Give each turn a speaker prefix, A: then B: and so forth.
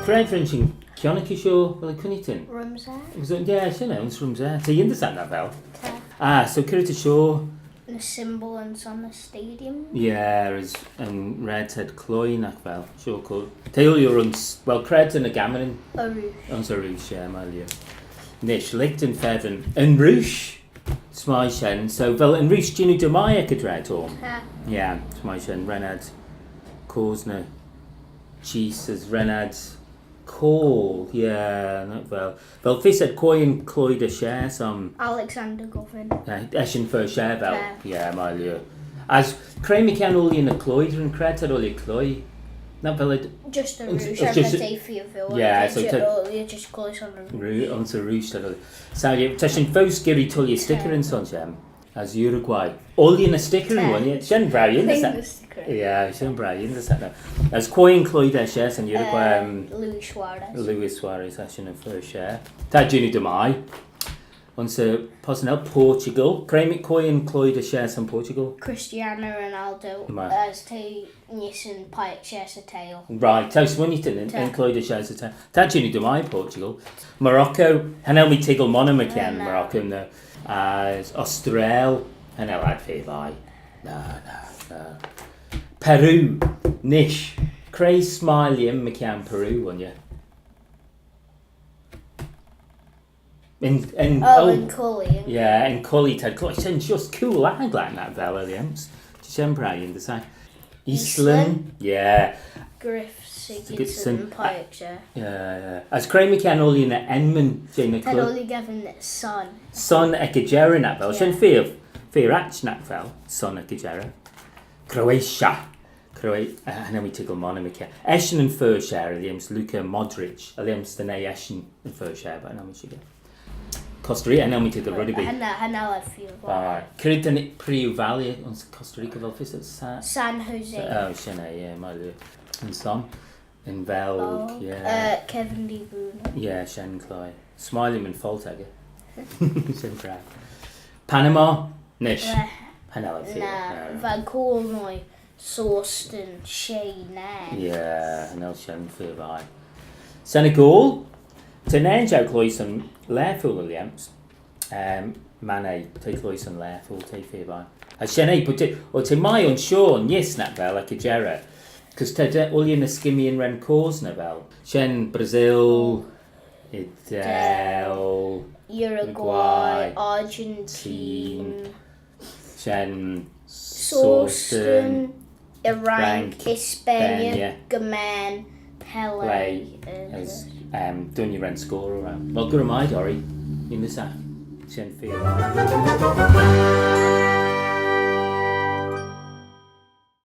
A: Craig Frenching mychione sio fel y cwnitin?
B: Rymser.
A: Ie, sy'n ewn, rymser. Te un dysad na fel? So cyrraedd y sio...
B: The symbol and on the stadium.
A: Yeah, is red head cloyn ac fel. Sio cool. Te yw'r yw'r wel, cred yn y gamerin.
B: A roof.
A: Ons a rwys, ie, mae liw. Nish, licht yn ffefn. Yn rwys, smai sien. So, fel yn rwys, dyn nhw dymau ac y dred o'n? Ie, smai sien. Renad, cwrs na. Cheese as renad. Call, yeah, not fel. Fel ffisad coen clwyd y share som.
B: Alexander Goffin.
A: Eisiau ffyr share fel. Yeah, mae liw. As creu mi can uli yn y clwyd yn cred ar uli clwy. Not fel it.
B: Just a roosh. Just a feel.
A: Yeah, so
B: you just close on a
A: roosh. On a roosh ar uli. So you tashin fos giri tulli stickeryn son shem. As Uruguay. Uli yn y stickeryn one. Yeah, shen Brian. Yeah, shen Brian. As coin clwyd e share san Uruguay. Luis Suarez asyn y ffyr share. Ta Juni Demai. On se personal Portugal. Creu coin clwyd y share san Portugal.
B: Cristiano Ronaldo as te nissen pike shares a tail.
A: Right, taws mwynhau yn clwyd y shares a tail. Ta Juni Demai Portugal. Morocco. Hanel mi tigl mono mychione Morocco no. As Australia. Hanel ad ffeddau. No. Peru. Nish. Creu smilium mychione Peru on you. In
B: Cully.
A: Yeah, in Cully Ted. It's just cool ag like that fel Williams. Just Brian, the same. Eastland. Yeah.
B: Griff Sigurdsson Pike.
A: Yeah. As creu mychione oli yn y Enman.
B: Had only given son.
A: Son ec y gera na fel. Sy'n ffyr ach na fel. Son ec y gera. Croatia. Hynny mi tigl mon am mychione. Eisiau yn ffyr share, Williams Luka Modric. Williams dyn ei eisiau yn ffyr share, but hynny mi tigl. Costa Rica, hynny mi tigl rugby.
B: Hynny I'd feel.
A: Cyrraedd yn Priw Valley, ond Costa Rica fel ffys
B: San Jose.
A: Oh, Sienna, ie, mae liw. Yn son. Yn Felg, ie.
B: Kevin De Bruyne.
A: Ie, Sien Cloi. Smiley yn ffalt ag e. Sien crap. Panama, Nish. Hynny I'd feel.
B: Na, fan cool noi. Sawston, Shane.
A: Ie, hynny Sien ffyr fai. Senegal. Te'n enjaw cloes yn lerffwl Williams. Manau, te cloes yn lerffwl, te ffyr fai. A Sienna, o te mai o'n Sean, yes na fel, ac y gera. Cos te uli yn ysgymu yn ren cwrs na fel. Sien Brazil, Idel,
B: Uruguay, Argentine,
A: Sien
B: Sawston, Iran, Hispania, Gaman, Pele.
A: Don't you rent score around? Well, good am I, Dory. In the sack. Sien ffyr fai.